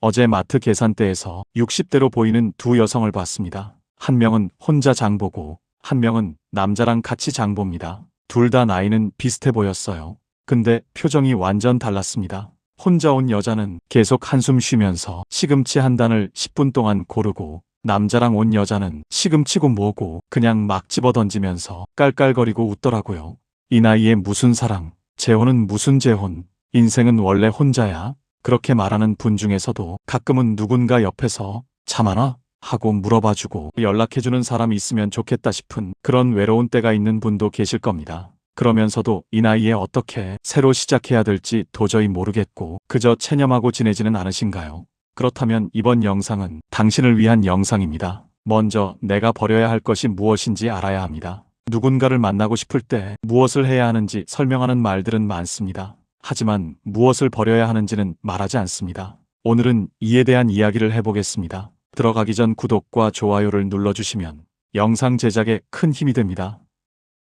어제 마트 계산대에서 60대로 보이는 두 여성을 봤습니다. 한 명은 혼자 장보고 한 명은 남자랑 같이 장봅니다. 둘 다 나이는 비슷해 보였어요. 근데 표정이 완전 달랐습니다. 혼자 온 여자는 계속 한숨 쉬면서 시금치 한 단을 10분 동안 고르고, 남자랑 온 여자는 시금치고 뭐고 그냥 막 집어던지면서 깔깔거리고 웃더라고요. 이 나이에 무슨 사랑, 재혼은 무슨 재혼, 인생은 원래 혼자야. 그렇게 말하는 분 중에서도 가끔은 누군가 옆에서 참아나? 하고 물어봐주고 연락해주는 사람이 있으면 좋겠다 싶은 그런 외로운 때가 있는 분도 계실 겁니다. 그러면서도 이 나이에 어떻게 새로 시작해야 될지 도저히 모르겠고 그저 체념하고 지내지는 않으신가요? 그렇다면 이번 영상은 당신을 위한 영상입니다. 먼저 내가 버려야 할 것이 무엇인지 알아야 합니다. 누군가를 만나고 싶을 때 무엇을 해야 하는지 설명하는 말들은 많습니다. 하지만 무엇을 버려야 하는지는 말하지 않습니다. 오늘은 이에 대한 이야기를 해보겠습니다. 들어가기 전 구독과 좋아요를 눌러주시면 영상 제작에 큰 힘이 됩니다.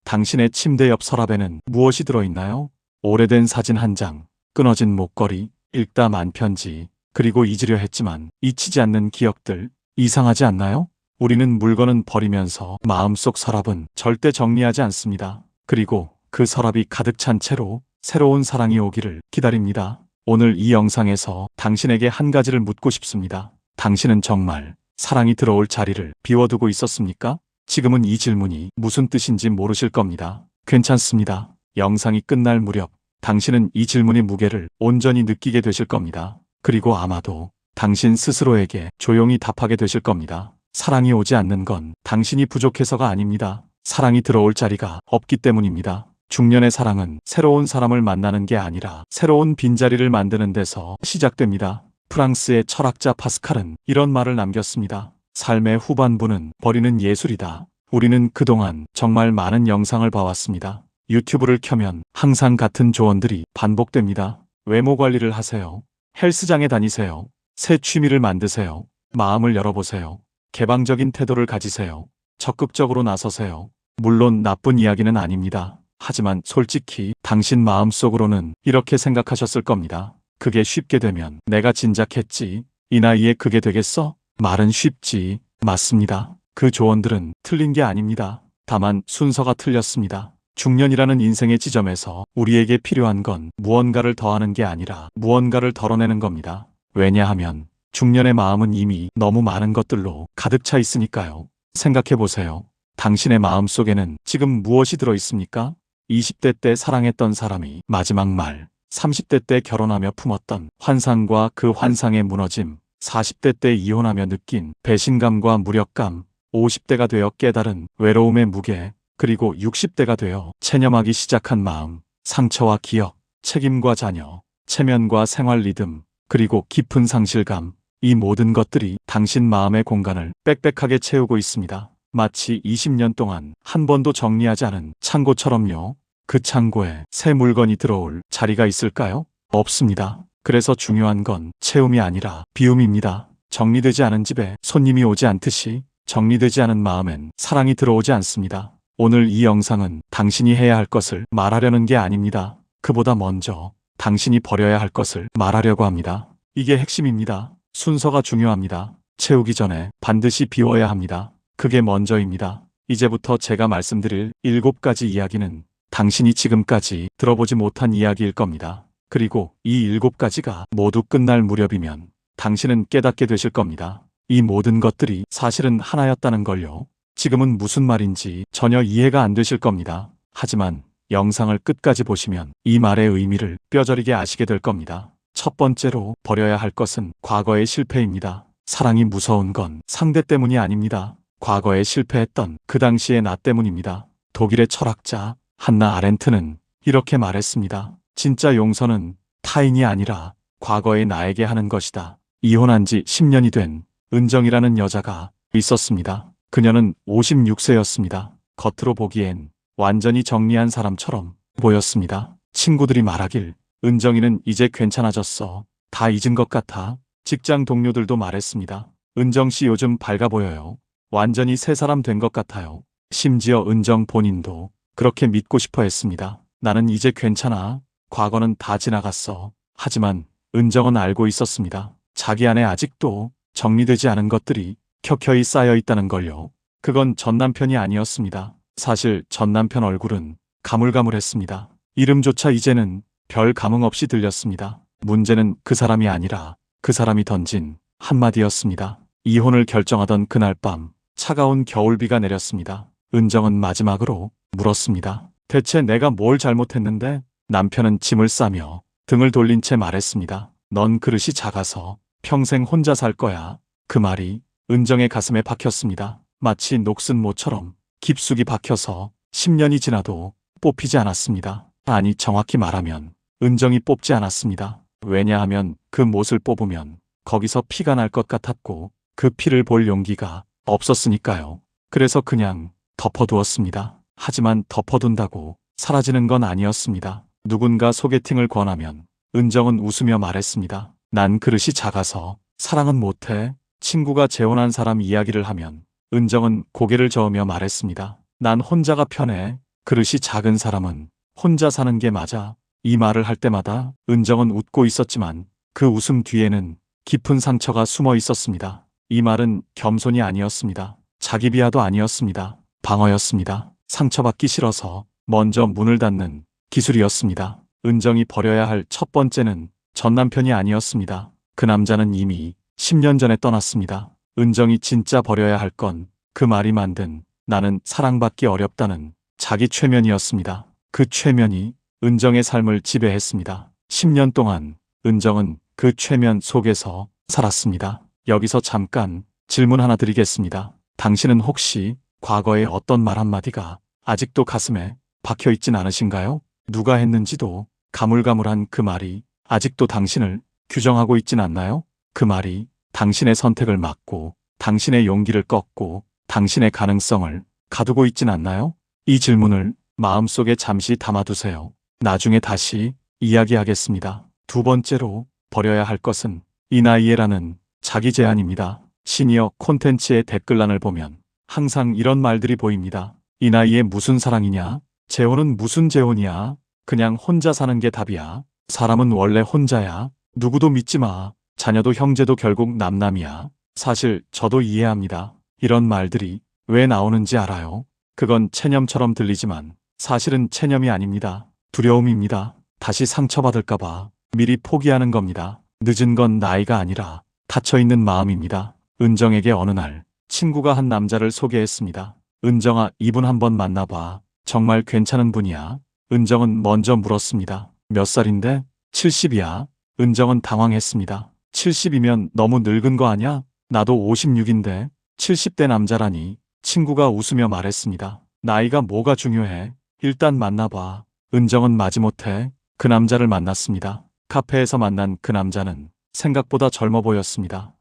당신의 침대 옆 서랍에는 무엇이 들어있나요? 오래된 사진 한 장, 끊어진 목걸이, 읽다 만 편지, 그리고 잊으려 했지만 잊히지 않는 기억들. 이상하지 않나요? 우리는 물건은 버리면서 마음속 서랍은 절대 정리하지 않습니다. 그리고 그 서랍이 가득 찬 채로 새로운 사랑이 오기를 기다립니다. 오늘 이 영상에서 당신에게 한 가지를 묻고 싶습니다. 당신은 정말 사랑이 들어올 자리를 비워두고 있었습니까? 지금은 이 질문이 무슨 뜻인지 모르실 겁니다. 괜찮습니다. 영상이 끝날 무렵 당신은 이 질문의 무게를 온전히 느끼게 되실 겁니다. 그리고 아마도 당신 스스로에게 조용히 답하게 되실 겁니다. 사랑이 오지 않는 건 당신이 부족해서가 아닙니다. 사랑이 들어올 자리가 없기 때문입니다. 중년의 사랑은 새로운 사람을 만나는 게 아니라 새로운 빈자리를 만드는 데서 시작됩니다. 프랑스의 철학자 파스칼은 이런 말을 남겼습니다. 삶의 후반부는 버리는 예술이다. 우리는 그동안 정말 많은 영상을 봐왔습니다. 유튜브를 켜면 항상 같은 조언들이 반복됩니다. 외모 관리를 하세요. 헬스장에 다니세요. 새 취미를 만드세요. 마음을 열어보세요. 개방적인 태도를 가지세요. 적극적으로 나서세요. 물론 나쁜 이야기는 아닙니다. 하지만 솔직히 당신 마음속으로는 이렇게 생각하셨을 겁니다. 그게 쉽게 되면 내가 진작했지. 이 나이에 그게 되겠어? 말은 쉽지. 맞습니다. 그 조언들은 틀린 게 아닙니다. 다만 순서가 틀렸습니다. 중년이라는 인생의 지점에서 우리에게 필요한 건 무언가를 더하는 게 아니라 무언가를 덜어내는 겁니다. 왜냐하면 중년의 마음은 이미 너무 많은 것들로 가득 차 있으니까요. 생각해보세요. 당신의 마음속에는 지금 무엇이 들어있습니까? 20대 때 사랑했던 사람이 마지막 말, 30대 때 결혼하며 품었던 환상과 그 환상의 무너짐, 40대 때 이혼하며 느낀 배신감과 무력감, 50대가 되어 깨달은 외로움의 무게, 그리고 60대가 되어 체념하기 시작한 마음, 상처와 기억, 책임과 자녀, 체면과 생활 리듬, 그리고 깊은 상실감. 이 모든 것들이 당신 마음의 공간을 빽빽하게 채우고 있습니다. 마치 20년 동안 한 번도 정리하지 않은 창고처럼요. 그 창고에 새 물건이 들어올 자리가 있을까요? 없습니다. 그래서 중요한 건 채움이 아니라 비움입니다. 정리되지 않은 집에 손님이 오지 않듯이 정리되지 않은 마음엔 사랑이 들어오지 않습니다. 오늘 이 영상은 당신이 해야 할 것을 말하려는 게 아닙니다. 그보다 먼저 당신이 버려야 할 것을 말하려고 합니다. 이게 핵심입니다. 순서가 중요합니다. 채우기 전에 반드시 비워야 합니다. 그게 먼저입니다. 이제부터 제가 말씀드릴 7가지 이야기는 당신이 지금까지 들어보지 못한 이야기일 겁니다. 그리고 이 7가지가 모두 끝날 무렵이면 당신은 깨닫게 되실 겁니다. 이 모든 것들이 사실은 하나였다는 걸요. 지금은 무슨 말인지 전혀 이해가 안 되실 겁니다. 하지만 영상을 끝까지 보시면 이 말의 의미를 뼈저리게 아시게 될 겁니다. 첫 번째로 버려야 할 것은 과거의 실패입니다. 사랑이 무서운 건 상대 때문이 아닙니다. 과거에 실패했던 그 당시의 나 때문입니다. 독일의 철학자 한나 아렌트는 이렇게 말했습니다. 진짜 용서는 타인이 아니라 과거의 나에게 하는 것이다. 이혼한 지 10년이 된 은정이라는 여자가 있었습니다. 그녀는 56세였습니다. 겉으로 보기엔 완전히 정리한 사람처럼 보였습니다. 친구들이 말하길 은정이는 이제 괜찮아졌어. 다 잊은 것 같아. 직장 동료들도 말했습니다. 은정씨 요즘 밝아 보여요. 완전히 새 사람 된 것 같아요. 심지어 은정 본인도 그렇게 믿고 싶어 했습니다. 나는 이제 괜찮아. 과거는 다 지나갔어. 하지만 은정은 알고 있었습니다. 자기 안에 아직도 정리되지 않은 것들이 켜켜이 쌓여 있다는 걸요. 그건 전 남편이 아니었습니다. 사실 전 남편 얼굴은 가물가물했습니다. 이름조차 이제는 별 감흥 없이 들렸습니다. 문제는 그 사람이 아니라 그 사람이 던진 한마디였습니다. 이혼을 결정하던 그날 밤 차가운 겨울비가 내렸습니다. 은정은 마지막으로 물었습니다. 대체 내가 뭘 잘못했는데? 남편은 짐을 싸며 등을 돌린 채 말했습니다. 넌 그릇이 작아서 평생 혼자 살 거야. 그 말이 은정의 가슴에 박혔습니다. 마치 녹슨 모처럼 깊숙이 박혀서 10년이 지나도 뽑히지 않았습니다. 아니, 정확히 말하면 은정이 뽑지 않았습니다. 왜냐하면 그 못을 뽑으면 거기서 피가 날 것 같았고 그 피를 볼 용기가 없었으니까요. 그래서 그냥 덮어두었습니다. 하지만 덮어둔다고 사라지는 건 아니었습니다. 누군가 소개팅을 권하면 은정은 웃으며 말했습니다. 난 그릇이 작아서 사랑은 못해. 친구가 재혼한 사람 이야기를 하면 은정은 고개를 저으며 말했습니다. 난 혼자가 편해. 그릇이 작은 사람은 혼자 사는 게 맞아. 이 말을 할 때마다 은정은 웃고 있었지만 그 웃음 뒤에는 깊은 상처가 숨어 있었습니다. 이 말은 겸손이 아니었습니다. 자기 비하도 아니었습니다. 방어였습니다. 상처받기 싫어서 먼저 문을 닫는 기술이었습니다. 은정이 버려야 할 첫 번째는 전 남편이 아니었습니다. 그 남자는 이미 10년 전에 떠났습니다. 은정이 진짜 버려야 할 건 그 말이 만든 나는 사랑받기 어렵다는 자기 최면이었습니다. 그 최면이 은정의 삶을 지배했습니다. 10년 동안 은정은 그 최면 속에서 살았습니다. 여기서 잠깐 질문 하나 드리겠습니다. 당신은 혹시 과거의 어떤 말 한마디가 아직도 가슴에 박혀 있진 않으신가요? 누가 했는지도 가물가물한 그 말이 아직도 당신을 규정하고 있진 않나요? 그 말이 당신의 선택을 막고 당신의 용기를 꺾고 당신의 가능성을 가두고 있진 않나요? 이 질문을 마음속에 잠시 담아두세요. 나중에 다시 이야기하겠습니다. 두 번째로 버려야 할 것은 이 나이에라는 자기 제안입니다. 시니어 콘텐츠의 댓글란을 보면 항상 이런 말들이 보입니다. 이 나이에 무슨 사랑이냐? 재혼은 무슨 재혼이야? 그냥 혼자 사는 게 답이야. 사람은 원래 혼자야. 누구도 믿지 마. 자녀도 형제도 결국 남남이야. 사실 저도 이해합니다. 이런 말들이 왜 나오는지 알아요. 그건 체념처럼 들리지만 사실은 체념이 아닙니다. 두려움입니다. 다시 상처받을까봐 미리 포기하는 겁니다. 늦은 건 나이가 아니라 닫혀있는 마음입니다. 은정에게 어느 날 친구가 한 남자를 소개했습니다. 은정아, 이분 한번 만나봐. 정말 괜찮은 분이야. 은정은 먼저 물었습니다. 몇 살인데? 70이야. 은정은 당황했습니다. 70이면 너무 늙은 거 아냐? 나도 56인데 70대 남자라니. 친구가 웃으며 말했습니다. 나이가 뭐가 중요해. 일단 만나봐. 은정은 마지못해 그 남자를 만났습니다. 카페에서 만난 그 남자는 생각보다 젊어 보였습니다.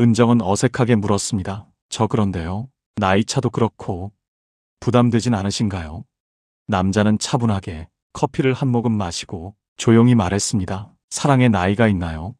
은정은 어색하게 물었습니다. 저 그런데요. 나이 차도 그렇고 부담되진 않으신가요? 남자는 차분하게 커피를 한 모금 마시고 조용히 말했습니다. 사랑에 나이가 있나요?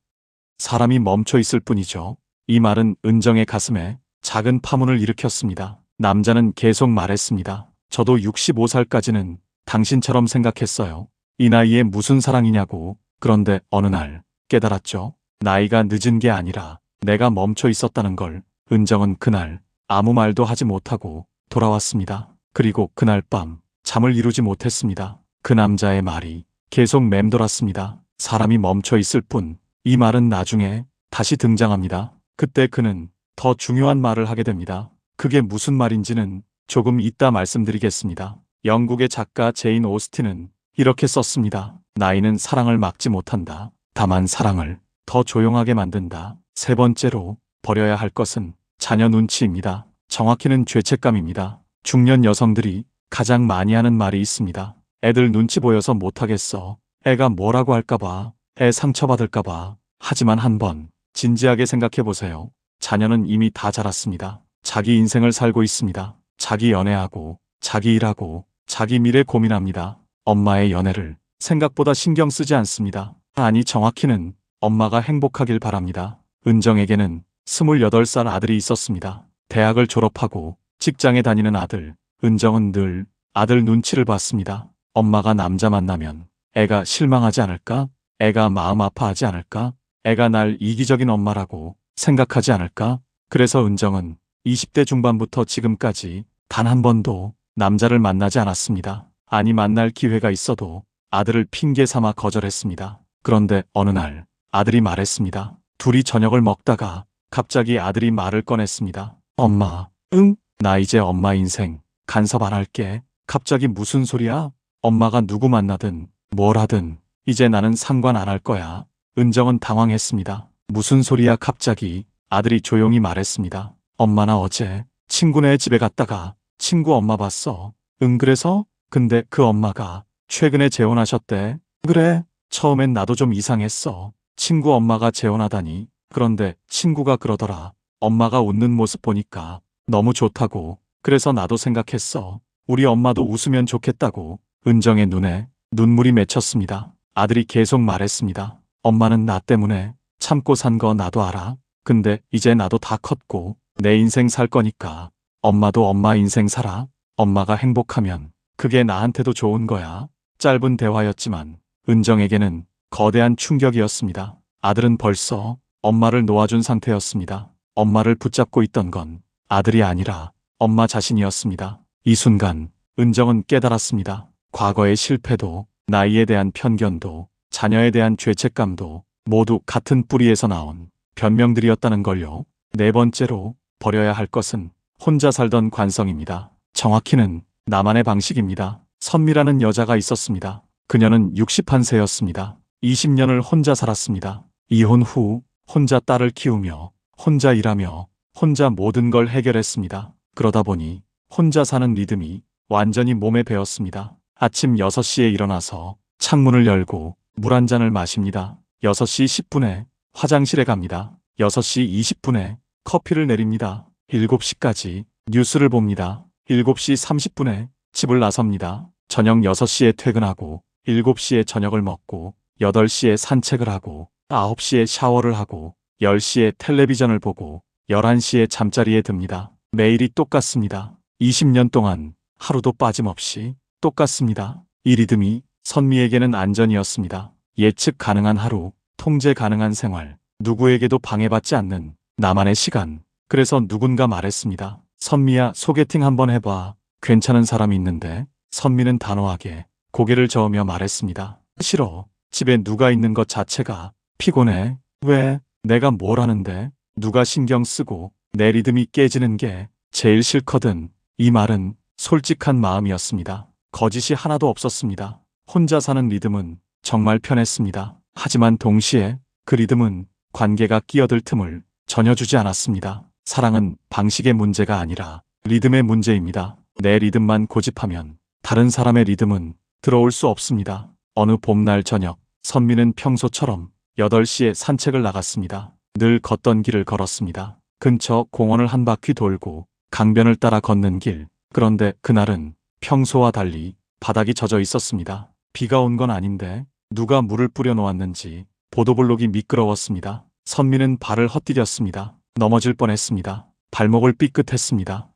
사람이 멈춰 있을 뿐이죠. 이 말은 은정의 가슴에 작은 파문을 일으켰습니다. 남자는 계속 말했습니다. 저도 65살까지는 당신처럼 생각했어요. 이 나이에 무슨 사랑이냐고. 그런데 어느 날 깨달았죠. 나이가 늦은 게 아니라 내가 멈춰 있었다는 걸. 은정은 그날 아무 말도 하지 못하고 돌아왔습니다. 그리고 그날 밤 잠을 이루지 못했습니다. 그 남자의 말이 계속 맴돌았습니다. 사람이 멈춰 있을 뿐. 이 말은 나중에 다시 등장합니다. 그때 그는 더 중요한 말을 하게 됩니다. 그게 무슨 말인지는 조금 이따 말씀드리겠습니다. 영국의 작가 제인 오스틴은 이렇게 썼습니다. 나이는 사랑을 막지 못한다. 다만 사랑을 더 조용하게 만든다. 세 번째로 버려야 할 것은 자녀 눈치입니다. 정확히는 죄책감입니다. 중년 여성들이 가장 많이 하는 말이 있습니다. 애들 눈치 보여서 못하겠어. 애가 뭐라고 할까봐. 애 상처받을까봐. 하지만 한번 진지하게 생각해 보세요. 자녀는 이미 다 자랐습니다. 자기 인생을 살고 있습니다. 자기 연애하고 자기 일하고 자기 미래 고민합니다. 엄마의 연애를 생각보다 신경 쓰지 않습니다. 아니, 정확히는 엄마가 행복하길 바랍니다. 은정에게는 28살 아들이 있었습니다. 대학을 졸업하고 직장에 다니는 아들. 은정은 늘 아들 눈치를 봤습니다. 엄마가 남자 만나면 애가 실망하지 않을까? 애가 마음 아파하지 않을까? 애가 날 이기적인 엄마라고 생각하지 않을까? 그래서 은정은 20대 중반부터 지금까지 단 한 번도 남자를 만나지 않았습니다. 아니 만날 기회가 있어도 아들을 핑계 삼아 거절했습니다. 그런데 어느 날 아들이 말했습니다. 둘이 저녁을 먹다가 갑자기 아들이 말을 꺼냈습니다. 엄마, 응? 나 이제 엄마 인생 간섭 안 할게. 갑자기 무슨 소리야? 엄마가 누구 만나든 뭘 하든 이제 나는 상관 안 할 거야. 은정은 당황했습니다. 무슨 소리야 갑자기? 아들이 조용히 말했습니다. 엄마 나 어제 친구네 집에 갔다가 친구 엄마 봤어. 응 그래서? 근데 그 엄마가 최근에 재혼하셨대. 그래? 처음엔 나도 좀 이상했어. 친구 엄마가 재혼하다니. 그런데 친구가 그러더라. 엄마가 웃는 모습 보니까 너무 좋다고. 그래서 나도 생각했어. 우리 엄마도 웃으면 좋겠다고. 은정의 눈에 눈물이 맺혔습니다. 아들이 계속 말했습니다. 엄마는 나 때문에 참고 산 거 나도 알아. 근데 이제 나도 다 컸고 내 인생 살 거니까 엄마도 엄마 인생 살아. 엄마가 행복하면 그게 나한테도 좋은 거야. 짧은 대화였지만 은정에게는 거대한 충격이었습니다. 아들은 벌써 엄마를 놓아준 상태였습니다. 엄마를 붙잡고 있던 건 아들이 아니라 엄마 자신이었습니다. 이 순간 은정은 깨달았습니다. 과거의 실패도 나이에 대한 편견도 자녀에 대한 죄책감도 모두 같은 뿌리에서 나온 변명들이었다는 걸요. 네 번째로 버려야 할 것은 혼자 살던 관성입니다. 정확히는 나만의 방식입니다. 선미라는 여자가 있었습니다. 그녀는 61세였습니다. 20년을 혼자 살았습니다. 이혼 후 혼자 딸을 키우며 혼자 일하며 혼자 모든 걸 해결했습니다. 그러다 보니 혼자 사는 리듬이 완전히 몸에 배었습니다. 아침 6시에 일어나서 창문을 열고 물 한 잔을 마십니다. 6시 10분에 화장실에 갑니다. 6시 20분에 커피를 내립니다. 7시까지 뉴스를 봅니다. 7시 30분에 집을 나섭니다. 저녁 6시에 퇴근하고 7시에 저녁을 먹고 8시에 산책을 하고 9시에 샤워를 하고 10시에 텔레비전을 보고 11시에 잠자리에 듭니다. 매일이 똑같습니다. 20년 동안 하루도 빠짐없이 똑같습니다. 이 리듬이 선미에게는 안전이었습니다. 예측 가능한 하루, 통제 가능한 생활, 누구에게도 방해받지 않는 나만의 시간. 그래서 누군가 말했습니다. 선미야, 소개팅 한번 해봐. 괜찮은 사람이 있는데. 선미는 단호하게 고개를 저으며 말했습니다. 싫어. 집에 누가 있는 것 자체가 피곤해. 왜? 내가 뭘 하는데? 누가 신경 쓰고 내 리듬이 깨지는 게 제일 싫거든. 이 말은 솔직한 마음이었습니다. 거짓이 하나도 없었습니다. 혼자 사는 리듬은 정말 편했습니다. 하지만 동시에 그 리듬은 관계가 끼어들 틈을 전혀 주지 않았습니다. 사랑은 방식의 문제가 아니라 리듬의 문제입니다. 내 리듬만 고집하면 다른 사람의 리듬은 들어올 수 없습니다. 어느 봄날 저녁, 선미는 평소처럼 8시에 산책을 나갔습니다. 늘 걷던 길을 걸었습니다. 근처 공원을 한 바퀴 돌고 강변을 따라 걷는 길. 그런데 그날은 평소와 달리 바닥이 젖어 있었습니다. 비가 온 건 아닌데 누가 물을 뿌려 놓았는지 보도블록이 미끄러웠습니다. 선미는 발을 헛디뎠습니다. 넘어질 뻔했습니다. 발목을 삐끗했습니다.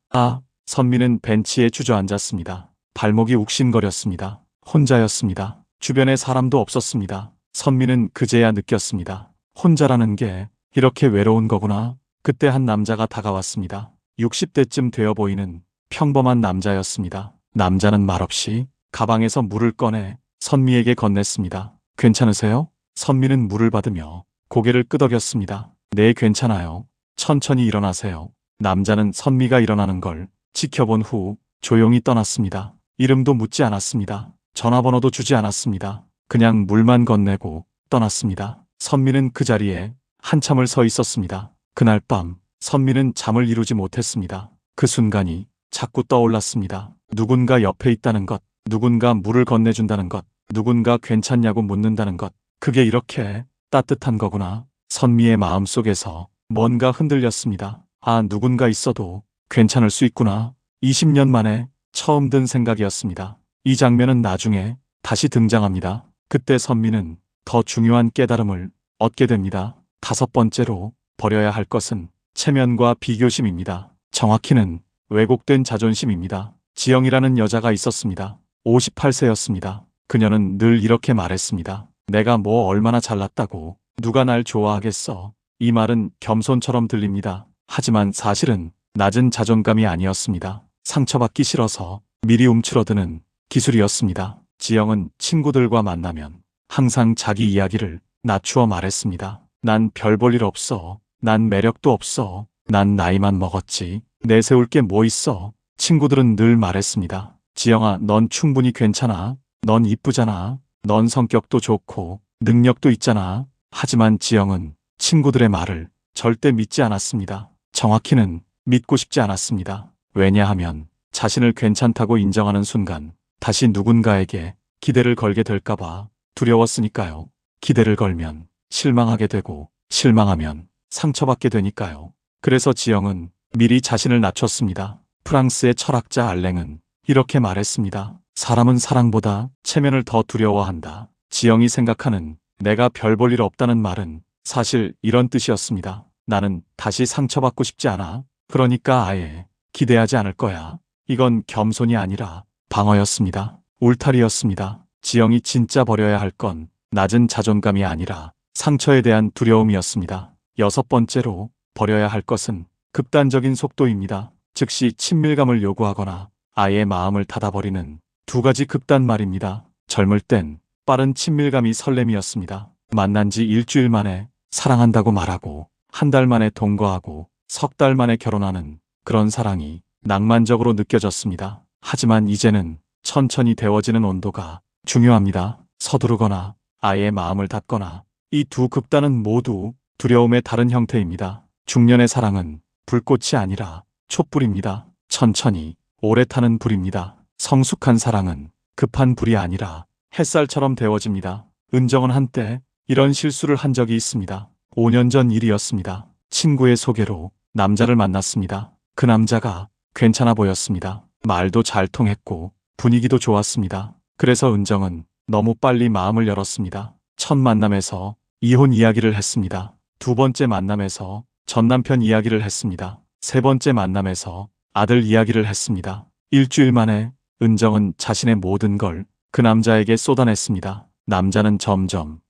선미는 벤치에 주저앉았습니다. 발목이 욱신거렸습니다. 혼자였습니다. 주변에 사람도 없었습니다. 선미는 그제야 느꼈습니다. 혼자라는 게 이렇게 외로운 거구나. 그때 한 남자가 다가왔습니다. 60대쯤 되어 보이는 평범한 남자였습니다. 남자는 말없이 가방에서 물을 꺼내 선미에게 건넸습니다. 괜찮으세요? 선미는 물을 받으며 고개를 끄덕였습니다. 네, 괜찮아요. 천천히 일어나세요. 남자는 선미가 일어나는 걸 지켜본 후 조용히 떠났습니다. 이름도 묻지 않았습니다. 전화번호도 주지 않았습니다. 그냥 물만 건네고 떠났습니다. 선미는 그 자리에 한참을 서 있었습니다. 그날 밤 선미는 잠을 이루지 못했습니다. 그 순간이 자꾸 떠올랐습니다. 누군가 옆에 있다는 것, 누군가 물을 건네준다는 것, 누군가 괜찮냐고 묻는다는 것. 그게 이렇게 따뜻한 거구나. 선미의 마음속에서 뭔가 흔들렸습니다. 누군가 있어도 괜찮을 수 있구나. 20년 만에 처음 든 생각이었습니다. 이 장면은 나중에 다시 등장합니다. 그때 선미는 더 중요한 깨달음을 얻게 됩니다. 5번째로 버려야 할 것은 체면과 비교심입니다. 정확히는 왜곡된 자존심입니다. 지영이라는 여자가 있었습니다. 58세였습니다. 그녀는 늘 이렇게 말했습니다. 내가 뭐 얼마나 잘났다고 누가 날 좋아하겠어. 이 말은 겸손처럼 들립니다. 하지만 사실은 낮은 자존감이 아니었습니다. 상처받기 싫어서 미리 움츠러드는 기술이었습니다. 지영은 친구들과 만나면 항상 자기 이야기를 낮추어 말했습니다. 난 별 볼 일 없어. 난 매력도 없어. 난 나이만 먹었지. 내세울 게 뭐 있어. 친구들은 늘 말했습니다. 지영아, 넌 충분히 괜찮아. 넌 이쁘잖아. 넌 성격도 좋고 능력도 있잖아. 하지만 지영은 친구들의 말을 절대 믿지 않았습니다. 정확히는 믿고 싶지 않았습니다. 왜냐하면 자신을 괜찮다고 인정하는 순간 다시 누군가에게 기대를 걸게 될까봐 두려웠으니까요. 기대를 걸면 실망하게 되고 실망하면 상처받게 되니까요. 그래서 지영은 미리 자신을 낮췄습니다. 프랑스의 철학자 알랭은 이렇게 말했습니다. 사람은 사랑보다 체면을 더 두려워한다. 지영이 생각하는 내가 별 볼 일 없다는 말은 사실 이런 뜻이었습니다. 나는 다시 상처받고 싶지 않아. 그러니까 아예 기대하지 않을 거야. 이건 겸손이 아니라 방어였습니다. 울타리였습니다. 지영이 진짜 버려야 할 건 낮은 자존감이 아니라 상처에 대한 두려움이었습니다. 6번째로 버려야 할 것은 극단적인 속도입니다. 즉시 친밀감을 요구하거나 아예 마음을 닫아버리는 두 가지 극단 말입니다. 젊을 땐 빠른 친밀감이 설렘이었습니다. 만난 지 일주일 만에 사랑한다고 말하고 한 달 만에 동거하고 석 달 만에 결혼하는 그런 사랑이 낭만적으로 느껴졌습니다. 하지만 이제는 천천히 데워지는 온도가 중요합니다. 서두르거나 아예 마음을 닫거나 이 두 극단은 모두 두려움의 다른 형태입니다. 중년의 사랑은 불꽃이 아니라 촛불입니다. 천천히 오래 타는 불입니다. 성숙한 사랑은 급한 불이 아니라 햇살처럼 데워집니다. 은정은 한때 이런 실수를 한 적이 있습니다. 5년 전 일이었습니다. 친구의 소개로 남자를 만났습니다. 그 남자가 괜찮아 보였습니다. 말도 잘 통했고 분위기도 좋았습니다. 그래서 은정은 너무 빨리 마음을 열었습니다. 첫 만남에서 이혼 이야기를 했습니다. 두 번째 만남에서 전남편 이야기를 했습니다. 세 번째 만남에서 아들 이야기를 했습니다. 일주일 만에 은정은 자신의 모든 걸 그 남자에게 쏟아냈습니다. 남자는 점점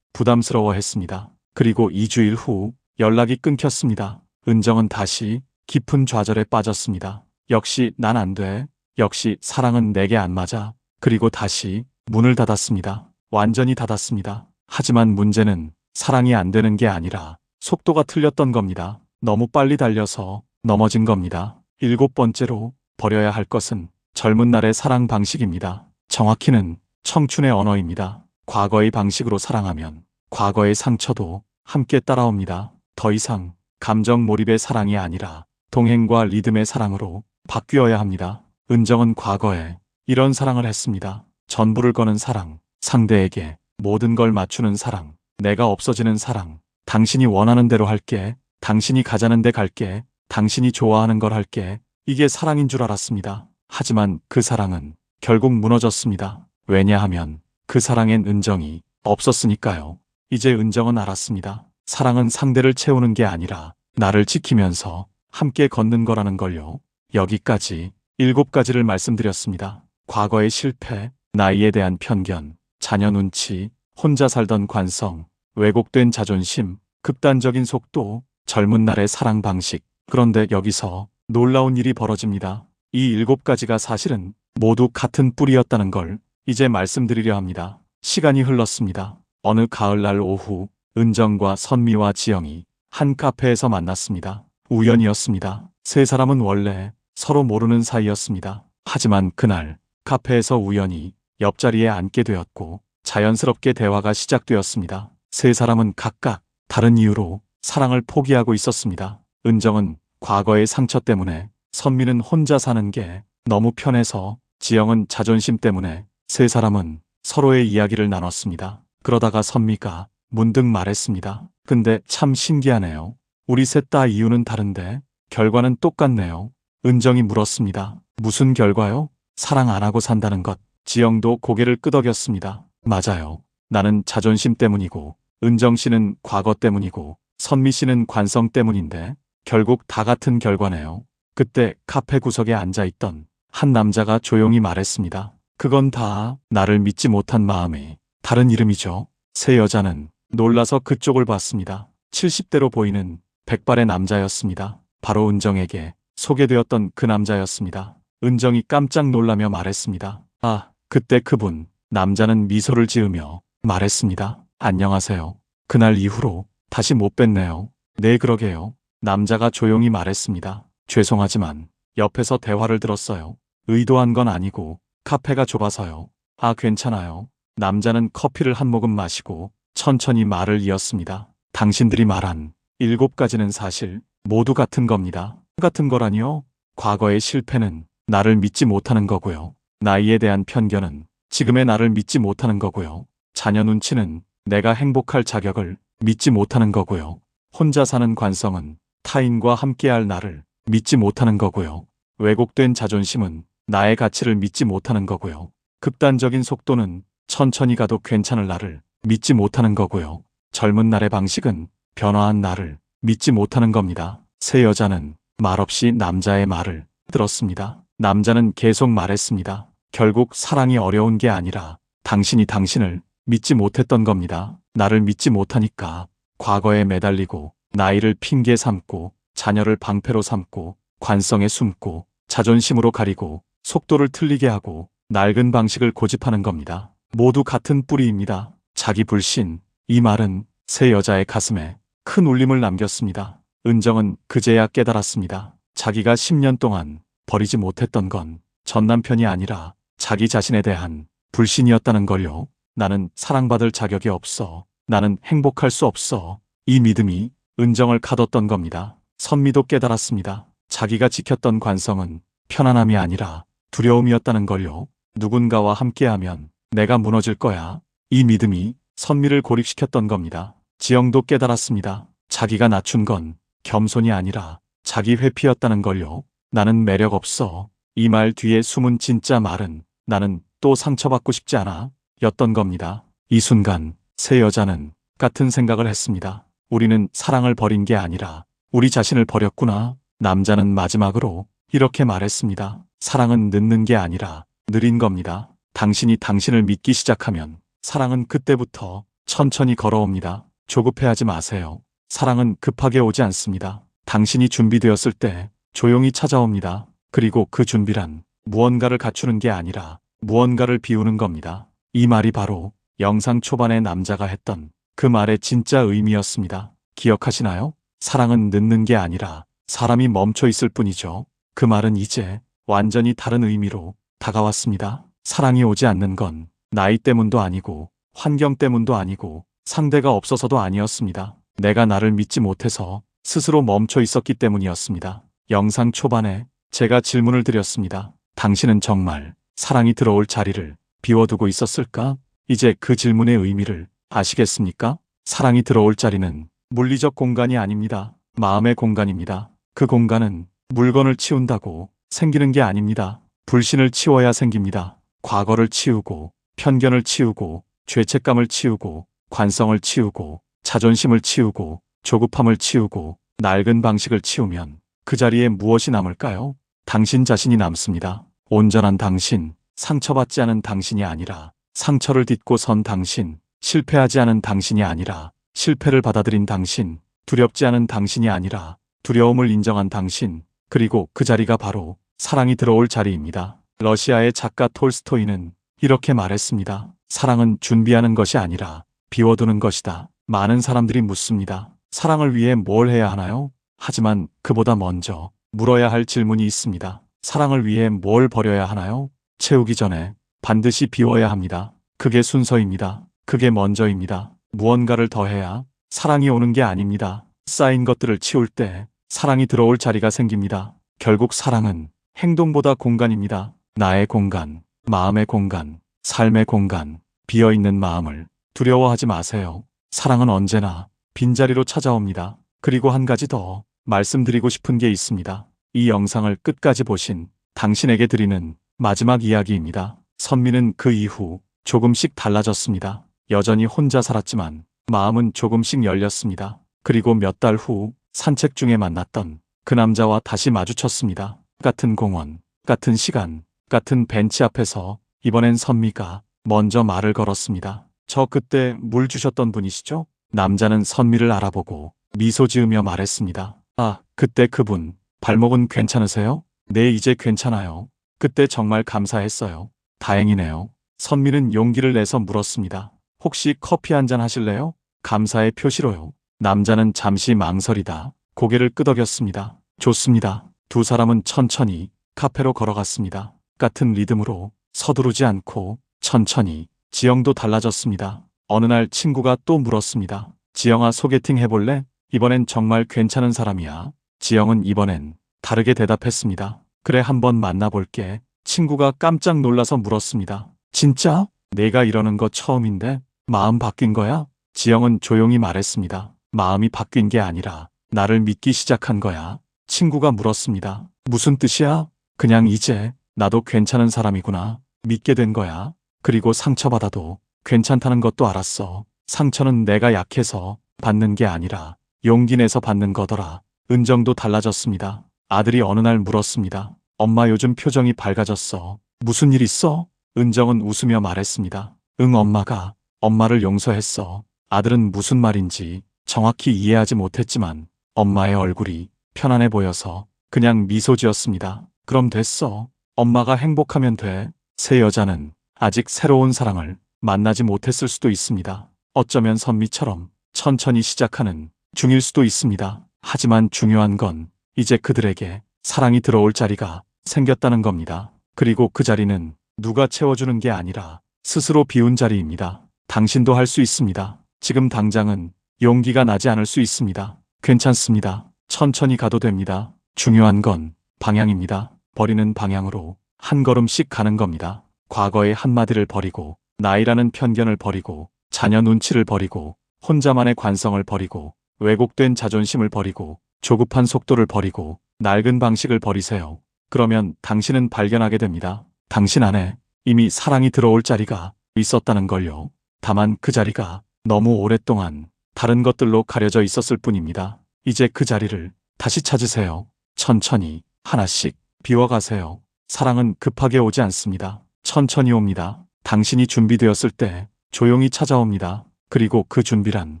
부담스러워했습니다. 그리고 2주일 후 연락이 끊겼습니다. 은정은 다시 깊은 좌절에 빠졌습니다. 역시 난 안 돼. 역시 사랑은 내게 안 맞아. 그리고 다시 문을 닫았습니다. 완전히 닫았습니다. 하지만 문제는 사랑이 안 되는 게 아니라 속도가 틀렸던 겁니다. 너무 빨리 달려서 넘어진 겁니다. 7번째로 버려야 할 것은 젊은 날의 사랑 방식입니다. 정확히는 청춘의 언어입니다. 과거의 방식으로 사랑하면 과거의 상처도 함께 따라옵니다. 더 이상 감정 몰입의 사랑이 아니라 동행과 리듬의 사랑으로 바뀌어야 합니다. 은정은 과거에 이런 사랑을 했습니다. 전부를 거는 사랑, 상대에게 모든 걸 맞추는 사랑, 내가 없어지는 사랑, 당신이 원하는 대로 할게, 당신이 가자는 데 갈게, 당신이 좋아하는 걸 할게. 이게 사랑인 줄 알았습니다. 하지만 그 사랑은 결국 무너졌습니다. 왜냐하면 그 사랑엔 은정이 없었으니까요. 이제 은정은 알았습니다. 사랑은 상대를 채우는 게 아니라 나를 지키면서 함께 걷는 거라는 걸요. 여기까지 7가지를 말씀드렸습니다. 과거의 실패, 나이에 대한 편견, 자녀 눈치, 혼자 살던 관성, 왜곡된 자존심, 극단적인 속도, 젊은 날의 사랑 방식. 그런데 여기서 놀라운 일이 벌어집니다. 이 7가지가 사실은 모두 같은 뿌리였다는 걸 이제 말씀드리려 합니다. 시간이 흘렀습니다. 어느 가을날 오후 은정과 선미와 지영이 한 카페에서 만났습니다. 우연이었습니다. 세 사람은 원래 서로 모르는 사이였습니다. 하지만 그날 카페에서 우연히 옆자리에 앉게 되었고 자연스럽게 대화가 시작되었습니다. 세 사람은 각각 다른 이유로 사랑을 포기하고 있었습니다. 은정은 과거의 상처 때문에, 선미는 혼자 사는 게 너무 편해서, 지영은 자존심 때문에. 세 사람은 서로의 이야기를 나눴습니다. 그러다가 선미가 문득 말했습니다. 근데 참 신기하네요. 우리 셋 다 이유는 다른데 결과는 똑같네요. 은정이 물었습니다. 무슨 결과요? 사랑 안 하고 산다는 것. 지영도 고개를 끄덕였습니다. 맞아요. 나는 자존심 때문이고, 은정 씨는 과거 때문이고, 선미 씨는 관성 때문인데 결국 다 같은 결과네요. 그때 카페 구석에 앉아있던 한 남자가 조용히 말했습니다. 그건 다 나를 믿지 못한 마음의 다른 이름이죠. 세 여자는 놀라서 그쪽을 봤습니다. 70대로 보이는 백발의 남자였습니다. 바로 은정에게 소개되었던 그 남자였습니다. 은정이 깜짝 놀라며 말했습니다. 아, 그때 그분. 남자는 미소를 지으며 말했습니다. 안녕하세요. 그날 이후로 다시 못 뵀네요. 네, 그러게요. 남자가 조용히 말했습니다. 죄송하지만 옆에서 대화를 들었어요. 의도한 건 아니고 카페가 좁아서요. 아, 괜찮아요. 남자는 커피를 한 모금 마시고 천천히 말을 이었습니다. 당신들이 말한 7가지는 사실 모두 같은 겁니다. 같은 거라니요? 과거의 실패는 나를 믿지 못하는 거고요. 나이에 대한 편견은 지금의 나를 믿지 못하는 거고요. 자녀 눈치는 내가 행복할 자격을 믿지 못하는 거고요. 혼자 사는 관성은 타인과 함께할 나를 믿지 못하는 거고요. 왜곡된 자존심은 나의 가치를 믿지 못하는 거고요. 극단적인 속도는 천천히 가도 괜찮을 나를 믿지 못하는 거고요. 젊은 날의 방식은 변화한 나를 믿지 못하는 겁니다. 새 여자는 말없이 남자의 말을 들었습니다. 남자는 계속 말했습니다. 결국 사랑이 어려운 게 아니라 당신이 당신을 믿지 못했던 겁니다. 나를 믿지 못하니까 과거에 매달리고 나이를 핑계 삼고 자녀를 방패로 삼고 관성에 숨고 자존심으로 가리고 속도를 틀리게 하고 낡은 방식을 고집하는 겁니다. 모두 같은 뿌리입니다. 자기 불신. 이 말은 새 여자의 가슴에 큰 울림을 남겼습니다. 은정은 그제야 깨달았습니다. 자기가 10년 동안 버리지 못했던 건 전 남편이 아니라 자기 자신에 대한 불신이었다는 걸요. 나는 사랑받을 자격이 없어. 나는 행복할 수 없어. 이 믿음이 은정을 가뒀던 겁니다. 선미도 깨달았습니다. 자기가 지켰던 관성은 편안함이 아니라 두려움이었다는 걸요. 누군가와 함께하면 내가 무너질 거야. 이 믿음이 선미를 고립시켰던 겁니다. 지영도 깨달았습니다. 자기가 낮춘 건 겸손이 아니라 자기 회피였다는 걸요. 나는 매력 없어. 이 말 뒤에 숨은 진짜 말은 나는 또 상처받고 싶지 않아 였던 겁니다. 이 순간 새 여자는 같은 생각을 했습니다. 우리는 사랑을 버린 게 아니라 우리 자신을 버렸구나. 남자는 마지막으로 이렇게 말했습니다. 사랑은 늦는 게 아니라 느린 겁니다. 당신이 당신을 믿기 시작하면 사랑은 그때부터 천천히 걸어옵니다. 조급해하지 마세요. 사랑은 급하게 오지 않습니다. 당신이 준비되었을 때 조용히 찾아옵니다. 그리고 그 준비란 무언가를 갖추는 게 아니라 무언가를 비우는 겁니다. 이 말이 바로 영상 초반에 남자가 했던 그 말의 진짜 의미였습니다. 기억하시나요? 사랑은 늦는 게 아니라 사람이 멈춰 있을 뿐이죠. 그 말은 이제 완전히 다른 의미로 다가왔습니다. 사랑이 오지 않는 건 나이 때문도 아니고 환경 때문도 아니고 상대가 없어서도 아니었습니다. 내가 나를 믿지 못해서 스스로 멈춰 있었기 때문이었습니다. 영상 초반에 제가 질문을 드렸습니다. 당신은 정말 사랑이 들어올 자리를 비워두고 있었을까? 이제 그 질문의 의미를 아시겠습니까? 사랑이 들어올 자리는 물리적 공간이 아닙니다. 마음의 공간입니다. 그 공간은 물건을 치운다고 생기는 게 아닙니다. 불신을 치워야 생깁니다. 과거를 치우고 편견을 치우고 죄책감을 치우고 관성을 치우고 자존심을 치우고 조급함을 치우고 낡은 방식을 치우면 그 자리에 무엇이 남을까요? 당신 자신이 남습니다. 온전한 당신, 상처받지 않은 당신이 아니라 상처를 딛고 선 당신, 실패하지 않은 당신이 아니라 실패를 받아들인 당신, 두렵지 않은 당신이 아니라 두려움을 인정한 당신, 그리고 그 자리가 바로 사랑이 들어올 자리입니다. 러시아의 작가 톨스토이는 이렇게 말했습니다. 사랑은 준비하는 것이 아니라 비워두는 것이다. 많은 사람들이 묻습니다. 사랑을 위해 뭘 해야 하나요? 하지만 그보다 먼저 물어야 할 질문이 있습니다. 사랑을 위해 뭘 버려야 하나요? 채우기 전에 반드시 비워야 합니다. 그게 순서입니다. 그게 먼저입니다. 무언가를 더해야 사랑이 오는 게 아닙니다. 쌓인 것들을 치울 때 사랑이 들어올 자리가 생깁니다. 결국 사랑은 행동보다 공간입니다. 나의 공간, 마음의 공간, 삶의 공간, 비어있는 마음을 두려워하지 마세요. 사랑은 언제나 빈자리로 찾아옵니다. 그리고 한 가지 더 말씀드리고 싶은 게 있습니다. 이 영상을 끝까지 보신 당신에게 드리는 마지막 이야기입니다. 선미는 그 이후 조금씩 달라졌습니다. 여전히 혼자 살았지만 마음은 조금씩 열렸습니다. 그리고 몇 달 후 산책 중에 만났던 그 남자와 다시 마주쳤습니다. 같은 공원, 같은 시간, 같은 벤치 앞에서 이번엔 선미가 먼저 말을 걸었습니다. 저 그때 물 주셨던 분이시죠? 남자는 선미를 알아보고 미소 지으며 말했습니다. 아, 그때 그분 발목은 괜찮으세요? 네, 이제 괜찮아요. 그때 정말 감사했어요. 다행이네요. 선미는 용기를 내서 물었습니다. 혹시 커피 한잔 하실래요? 감사의 표시로요. 남자는 잠시 망설이다 고개를 끄덕였습니다. 좋습니다. 두 사람은 천천히 카페로 걸어갔습니다. 같은 리듬으로 서두르지 않고 천천히. 지영도 달라졌습니다. 어느 날 친구가 또 물었습니다. 지영아, 소개팅 해볼래? 이번엔 정말 괜찮은 사람이야. 지영은 이번엔 다르게 대답했습니다. 그래, 한번 만나볼게. 친구가 깜짝 놀라서 물었습니다. 진짜? 내가 이러는 거 처음인데 마음 바뀐 거야? 지영은 조용히 말했습니다. 마음이 바뀐 게 아니라 나를 믿기 시작한 거야. 친구가 물었습니다. 무슨 뜻이야? 그냥 이제 나도 괜찮은 사람이구나 믿게 된 거야. 그리고 상처받아도 괜찮다는 것도 알았어. 상처는 내가 약해서 받는 게 아니라 용기 내서 받는 거더라. 은정도 달라졌습니다. 아들이 어느 날 물었습니다. 엄마, 요즘 표정이 밝아졌어. 무슨 일 있어? 은정은 웃으며 말했습니다. 응, 엄마가 엄마를 용서했어. 아들은 무슨 말인지 정확히 이해하지 못했지만 엄마의 얼굴이 편안해 보여서 그냥 미소 지었습니다. 그럼 됐어. 엄마가 행복하면 돼. 새 여자는 아직 새로운 사랑을 만나지 못했을 수도 있습니다. 어쩌면 선미처럼 천천히 시작하는 중일 수도 있습니다. 하지만 중요한 건 이제 그들에게 사랑이 들어올 자리가 생겼다는 겁니다. 그리고 그 자리는 누가 채워주는 게 아니라 스스로 비운 자리입니다. 당신도 할 수 있습니다. 지금 당장은 용기가 나지 않을 수 있습니다. 괜찮습니다. 천천히 가도 됩니다. 중요한 건 방향입니다. 버리는 방향으로 한 걸음씩 가는 겁니다. 과거의 한마디를 버리고, 나이라는 편견을 버리고, 자녀 눈치를 버리고, 혼자만의 관성을 버리고, 왜곡된 자존심을 버리고, 조급한 속도를 버리고, 낡은 방식을 버리세요. 그러면 당신은 발견하게 됩니다. 당신 안에 이미 사랑이 들어올 자리가 있었다는 걸요. 다만 그 자리가 너무 오랫동안 다른 것들로 가려져 있었을 뿐입니다. 이제 그 자리를 다시 찾으세요. 천천히 하나씩 비워가세요. 사랑은 급하게 오지 않습니다. 천천히 옵니다. 당신이 준비되었을 때 조용히 찾아옵니다. 그리고 그 준비란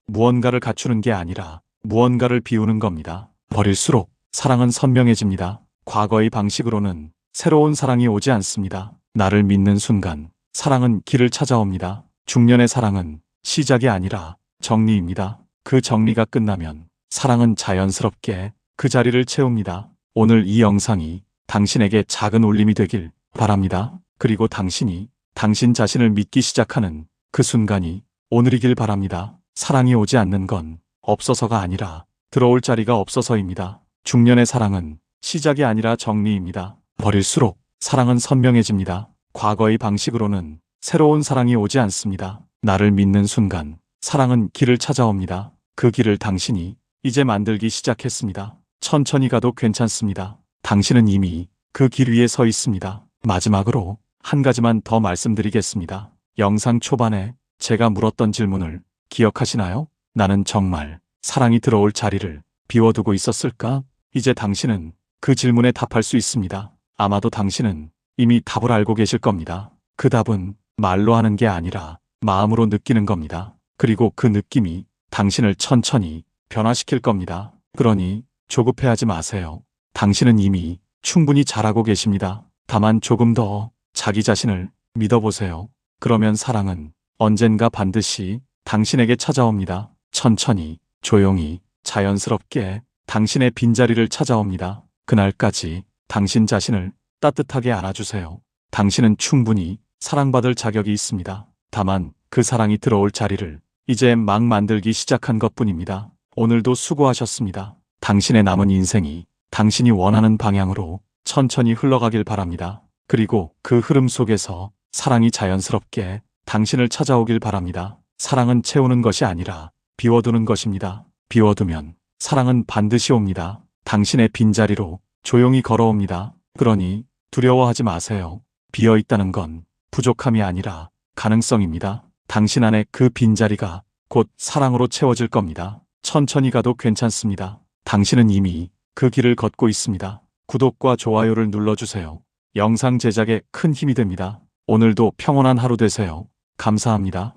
무언가를 갖추는 게 아니라 무언가를 비우는 겁니다. 버릴수록 사랑은 선명해집니다. 과거의 방식으로는 새로운 사랑이 오지 않습니다. 나를 믿는 순간 사랑은 길을 찾아옵니다. 중년의 사랑은 시작이 아니라 정리입니다. 그 정리가 끝나면 사랑은 자연스럽게 그 자리를 채웁니다. 오늘 이 영상이 당신에게 작은 울림이 되길 바랍니다. 그리고 당신이 당신 자신을 믿기 시작하는 그 순간이 오늘이길 바랍니다. 사랑이 오지 않는 건 없어서가 아니라 들어올 자리가 없어서입니다. 중년의 사랑은 시작이 아니라 정리입니다. 버릴수록 사랑은 선명해집니다. 과거의 방식으로는 새로운 사랑이 오지 않습니다. 나를 믿는 순간 사랑은 길을 찾아옵니다. 그 길을 당신이 이제 만들기 시작했습니다. 천천히 가도 괜찮습니다. 당신은 이미 그 길 위에 서 있습니다. 마지막으로 한 가지만 더 말씀드리겠습니다. 영상 초반에 제가 물었던 질문을 기억하시나요? 나는 정말 사랑이 들어올 자리를 비워두고 있었을까? 이제 당신은 그 질문에 답할 수 있습니다. 아마도 당신은 이미 답을 알고 계실 겁니다. 그 답은 말로 하는 게 아니라 마음으로 느끼는 겁니다. 그리고 그 느낌이 당신을 천천히 변화시킬 겁니다. 그러니 조급해하지 마세요. 당신은 이미 충분히 잘하고 계십니다. 다만 조금 더 자기 자신을 믿어보세요. 그러면 사랑은 언젠가 반드시 당신에게 찾아옵니다. 천천히, 조용히, 자연스럽게 당신의 빈자리를 찾아옵니다. 그날까지 당신 자신을 따뜻하게 안아주세요. 당신은 충분히 사랑받을 자격이 있습니다. 다만 그 사랑이 들어올 자리를 이제 막 만들기 시작한 것뿐입니다. 오늘도 수고하셨습니다. 당신의 남은 인생이 당신이 원하는 방향으로 천천히 흘러가길 바랍니다. 그리고 그 흐름 속에서 사랑이 자연스럽게 당신을 찾아오길 바랍니다. 사랑은 채우는 것이 아니라 비워두는 것입니다. 비워두면 사랑은 반드시 옵니다. 당신의 빈자리로 조용히 걸어옵니다. 그러니 두려워하지 마세요. 비어있다는 건 부족함이 아니라 가능성입니다. 당신 안에 그 빈자리가 곧 사랑으로 채워질 겁니다. 천천히 가도 괜찮습니다. 당신은 이미 그 길을 걷고 있습니다. 구독과 좋아요를 눌러주세요. 영상 제작에 큰 힘이 됩니다. 오늘도 평온한 하루 되세요. 감사합니다.